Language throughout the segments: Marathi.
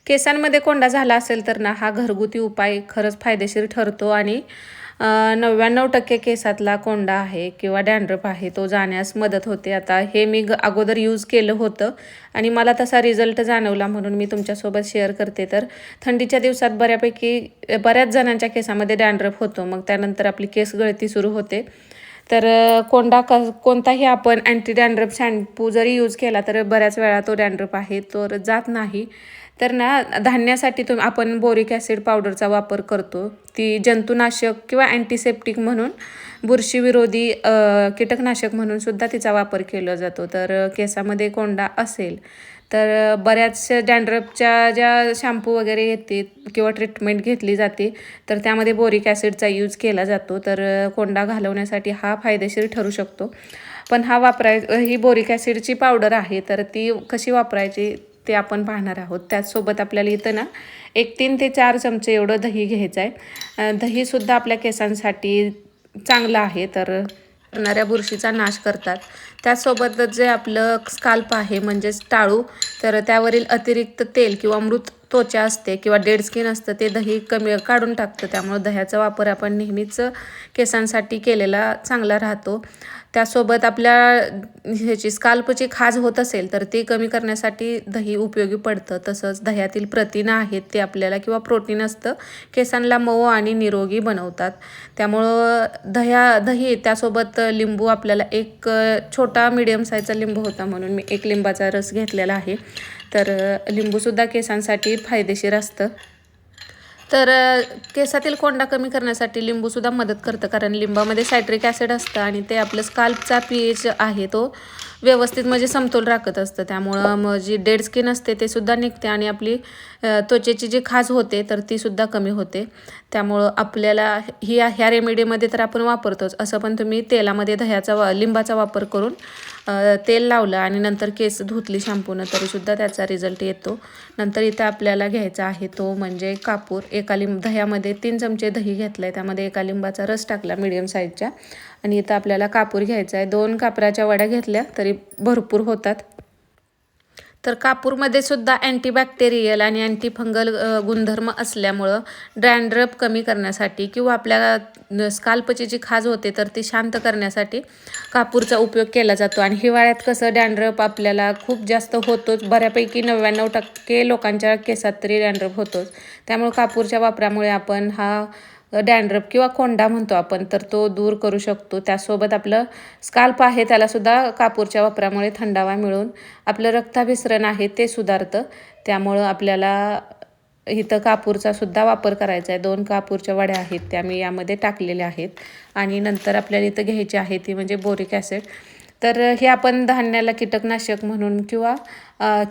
केसांमध्ये कोंडा झाला असेल तर ना हा घरगुती उपाय खरंच फायदेशीर ठरतो आणि 99% केसातला कोंडा आहे किंवा डॅन्ड्रफ आहे तो जाण्यास मदत होते. आता हे मी अगोदर यूज केलं होतं आणि मला तसा रिझल्ट जाणवला म्हणून मी तुमच्यासोबत शेअर करते. तर थंडीच्या दिवसात बऱ्याच जणांच्या केसामध्ये डॅन्ड्रफ होतो. मग त्यानंतर आपली केस गळती सुरू होते. तर कोणताही आपण अँटी डॅन्ड्रफ शॅम्पू जरी यूज केला तर बऱ्याच वेळा तो डॅन्ड्रफ आहे तो जात नाही. तर ना धान्यासाठी आपण बोरिक ॲसिड पावडरचा वापर करतो. ती जंतुनाशक किंवा अँटीसेप्टिक म्हणून बुरशीविरोधी कीटकनाशक म्हणून सुद्धा तिचा वापर केला जातो. तर केसामध्ये कोंडा असेल तर बऱ्याचशा डॅन्ड्रफच्या ज्या शॅम्पू वगैरे येते किंवा ट्रीटमेंट घेतली जाते तर त्यामध्ये बोरिक ॲसिडचा यूज केला जातो. तर कोंडा घालवण्यासाठी हा फायदेशीर ठरू शकतो. पण ही बोरिक ॲसिडची पावडर आहे तर ती कशी वापरायची ते आपण पाहणार आहोत. त्याचसोबत आपल्याला इथं ना 3 ते 4 चमचे एवढं दही घ्यायचं आहे. दहीसुद्धा आपल्या केसांसाठी चांगलं आहे. तर येणाऱ्या बुरशीचा नाश करतात. त्याचसोबतच जे आपलं स्काल्प आहे म्हणजेच टाळू तर त्यावरील अतिरिक्त तेल किंवा मृत त्वचा असते किंवा डेड स्किन असतं ते दही काढून टाकतं. त्यामुळे दह्याचा वापर आपण नेहमीच केसांसाठी केलेला चांगला राहतो. त्यासोबत आपल्या स्काल्पची खाज होत असेल तर ती कमी करण्यासाठी दही उपयोगी पडतं. तसंच दह्यातील प्रथिनं आहेत ते आपल्याला किंवा प्रोटीन असतं केसांना मऊ आणि निरोगी बनवतात. त्यामुळं दही त्यासोबत लिंबू आपल्याला एक छोटा मीडियम साईजचा लिंबू होता म्हणून मी 1 लिंबाचा रस घेतलेला आहे. तर लिंबूसुद्धा केसांसाठी फायदेशीर असतं. तर केसातील कोंडा कमी करण्यासाठी लिंबूसुद्धा मदत करतं कारण लिंबामध्ये सायट्रिक ॲसिड असतं आणि ते आपलं स्काल्पचा pH आहे तो व्यवस्थित म्हणजे समतोल राखत असतं. त्यामुळं मग जी डेड स्किन असते ते सुद्धा निघते आणि आपली त्वचेची जी खाज होते तर ती सुद्धा कमी होते. त्यामुळं आपल्याला ह्या रेमेडीमध्ये तर आपण वापरतोच. असं पण तुम्ही तेलामध्ये लिंबाचा वापर करून तेल लावलं आणि नंतर केस धुतली शॅम्पूनं तरीसुद्धा त्याचा रिझल्ट येतो. नंतर इथं आपल्याला घ्यायचा आहे तो म्हणजे कापूर. दह्यामध्ये 3 चमचे दही घेतलं आहे त्यामध्ये 1 लिंबाचा रस टाकला मीडियम साईजच्या आणि इथं आपल्याला कापूर घ्यायचा आहे. 2 कापराच्या वड्या घेतल्या तरी भरपूर होतात. तर कापूरमध्ये सुद्धा अँटीबॅक्टेरियल आणि अँटीफंगल गुणधर्म असल्यामुळं डॅन्ड्रफ कमी करण्यासाठी किंवा आपल्या स्काल्पची जी खाज होते तर ती शांत करण्यासाठी कापूरचा उपयोग केला जातो. आणि हिवाळ्यात कसं डॅन्ड्रफ आपल्याला खूप जास्त होतोच. बऱ्यापैकी 99% लोकांच्या केसात तरी डॅन्ड्रफ होतोच. त्यामुळे कापूरच्या वापरामुळे आपण हा डॅन्ड्रफ किंवा कोंडा म्हणतो आपण तर तो दूर करू शकतो. त्यासोबत आपलं स्काल्प आहे त्यालासुद्धा कापूरच्या वापरामुळे थंडावा मिळून आपलं रक्ताभिसरण आहे ते सुधारतं. त्यामुळं आपल्याला इथं कापूरचा सुद्धा वापर करायचा आहे. 2 कापूरच्या वड्या आहेत त्या मी यामध्ये टाकलेल्या आहेत. आणि नंतर आपल्याला इथं घ्यायची आहे ती म्हणजे बोरिक ॲसिड. तर हे आपण धान्याला कीटकनाशक म्हणून किंवा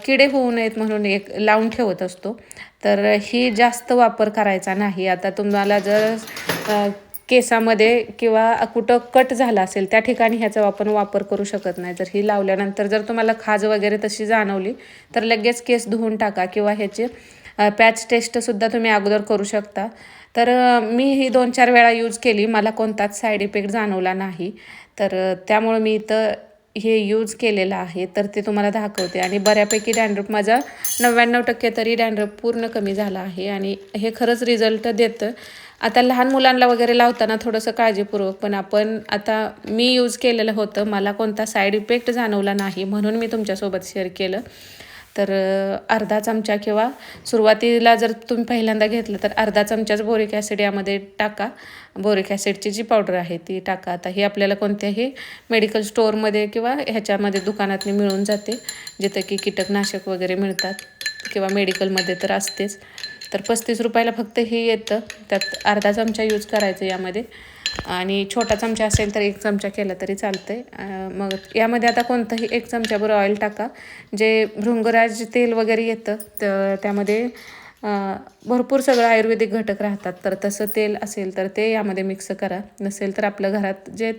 किडे होऊ नयेत म्हणून एक लावून ठेवत असतो. तर ही जास्त वापर करायचा नाही. आता तुम्हाला जर केसामध्ये किंवा कुठं कट झाला असेल त्या ठिकाणी ह्याचा आपण वापर करू शकत नाही. जर ही लावल्यानंतर जर तुम्हाला खाज वगैरे तशी जाणवली तर लगेच केस धुवून टाका किंवा ह्याची पॅच टेस्टसुद्धा तुम्ही अगोदर करू शकता. तर मी ही 2-4 वेळा यूज केली. मला कोणताच साईड इफेक्ट जाणवला नाही. तर त्यामुळं मी इथं हे यूज केलेलं आहे तर ते तुम्हाला दाखवते. आणि बऱ्यापैकी डॅन्ड्रफ माझा 99% तरी डॅन्ड्रफ पूर्ण कमी झाला आहे आणि हे खरंच रिझल्ट देतं. आता लहान मुलांना वगैरे लावताना थोडंसं काळजीपूर्वक पण आता मी यूज केलेलं होतं. मला कोणता साईड इफेक्ट जाणवला नाही म्हणून मी तुमच्यासोबत शेअर केलं. तर अर्धा चमचा किंवा सुरुवातीला जर तुम्ही पहिल्यांदा घेतलं तर अर्धा चमचाच बोरिक ॲसिड यामध्ये टाका. बोरिक ॲसिडची जी पावडर आहे ती टाका. आता ही आपल्याला कोणत्याही मेडिकल स्टोअरमध्ये किंवा ह्याच्यामध्ये दुकानातनी मिळून जाते जिथं की कीटकनाशक वगैरे मिळतात किंवा मेडिकलमध्ये तर असतेच. तर 35 रुपयाला फक्त हे येतं. त्यात अर्धा चमचा यूज करायचं यामध्ये आणि छोटा चमचा असेल तर 1 चमचा केला तरी चालतंय. मग यामध्ये आता कोणतंही 1 चमचाभर ऑइल टाका. जे भृंगराज तेल वगैरे येतं तर त्यामध्ये भरपूर सगळं आयुर्वेदिक घटक राहतात. तर तसं तेल असेल तर ते यामध्ये मिक्स करा. नसेल तर आपलं घरात जे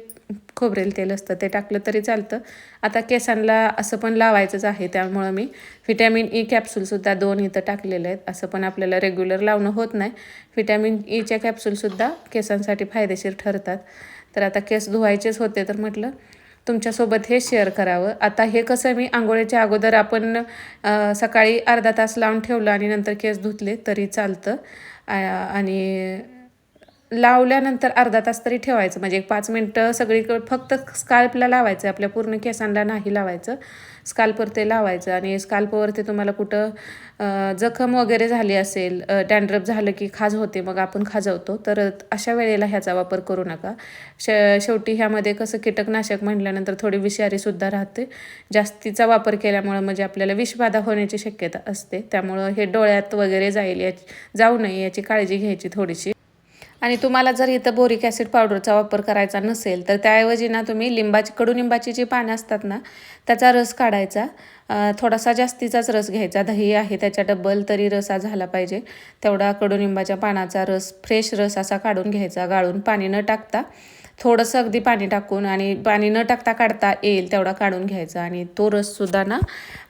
खोबरेल तेल असतं ते टाकलं तरी चालतं. आता केसांना असं पण लावायचंच आहे त्यामुळं मी व्हिटॅमिन ई कॅप्सूलसुद्धा 2 इथं टाकलेले आहेत. असं पण आपल्याला रेग्युलर लावणं होत नाही. व्हिटॅमिन ईच्या कॅप्सूलसुद्धा केसांसाठी फायदेशीर ठरतात. तर आता केस धुवायचेच होते तर म्हटलं तुमच्यासोबत हे शेअर करावं. आता हे कसं मी अंघोळीच्या अगोदर आपण सकाळी अर्धा तास लावून ठेवलं आणि नंतर केस धुतले तरी चालतं. आणि लावल्यानंतर अर्धा तास तरी ठेवायचं, म्हणजे 5 मिनटं सगळीकडे फक्त स्काल्पला लावायचं, आपल्या पूर्ण केसांना नाही लावायचं. स्काल्पवर ते लावायचं आणि स्काल्पवरती तुम्हाला कुठं जखम वगैरे झाली असेल, डॅन्ड्रफ झालं की खाज होते, मग आपण खाजवतो, तर अशा वेळेला ह्याचा वापर करू नका. शेवटी ह्यामध्ये कसं कीटकनाशक म्हटल्यानंतर थोडी विषारीसुद्धा राहते. जास्तीचा वापर केल्यामुळं म्हणजे आपल्याला विषबाधा होण्याची शक्यता असते. त्यामुळं हे डोळ्यात वगैरे जाऊ नये याची काळजी घ्यायची थोडीशी. आणि तुम्हाला जर इथं बोरिक ॲसिड पावडरचा वापर करायचा नसेल तर त्याऐवजी ना तुम्ही कडुनिंबाची जी पानं असतात ना त्याचा रस काढायचा. थोडासा जास्तीचाच रस घ्यायचा. दही आहे त्याच्या डबल तरी रसा झाला पाहिजे तेवढा कडुनिंबाच्या पानाचा रस, फ्रेश रस असा काढून घ्यायचा, गाळून पाणी न टाकता. थोडंसं अगदी पाणी टाकून आणि पाणी न टाकता काढता येईल तेवढा काढून घ्यायचा. आणि तो रससुद्धा ना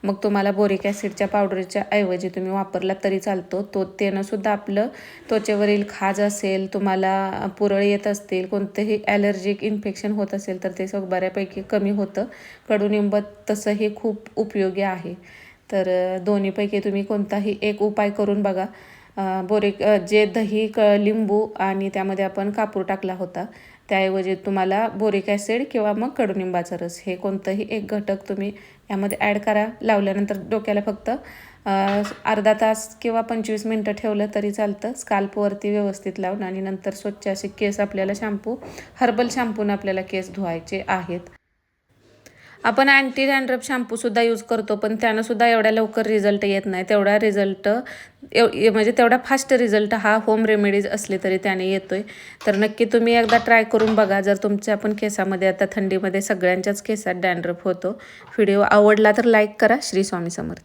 मग तुम्हाला बोरिक ॲसिडच्या पावडरच्या ऐवजी तुम्ही वापरला तरी चालतो. त्यानंसुद्धा आपलं त्वचेवरील खाज असेल, तुम्हाला पुरळ येत असतील, कोणतेही ॲलर्जिक इन्फेक्शन होत असेल तर ते सगळं बऱ्यापैकी कमी होतं. कडुनिंब तसंही खूप उपयोगी आहे. तर दोन्हीपैकी तुम्ही कोणताही एक उपाय करून बघा. जे दही, लिंबू आणि त्यामध्ये आपण कापूर टाकला होता त्याऐवजी तुम्हाला बोरिक ॲसिड किंवा मग कडुनिंबाचा रस हे कोणतंही एक घटक तुम्ही यामध्ये ॲड करा. लावल्यानंतर डोक्याला फक्त अर्धा तास किंवा 25 मिनटं ठेवलं तरी चालतं, स्काल्पवरती व्यवस्थित लावून. आणि नंतर स्वच्छ असे केस आपल्याला हर्बल शॅम्पून आपल्याला केस धुवायचे आहेत. आपण अँटी डॅन्ड्रफ शॅम्पूसुद्धा यूज करतो, पण त्यानंसुद्धा एवढ्या लवकर रिझल्ट येत नाही. म्हणजे तेवढा फास्ट रिझल्ट हा होम रेमेडीज असले तरी त्याने येतोय. तर नक्की तुम्ही एकदा ट्राय करून बघा. जर तुमच्या पण केसामध्ये आता थंडीमध्ये सगळ्यांच्याच केसात डॅन्ड्रफ होतो. व्हिडिओ आवडला तर लाईक करा. श्री स्वामी समर्थ.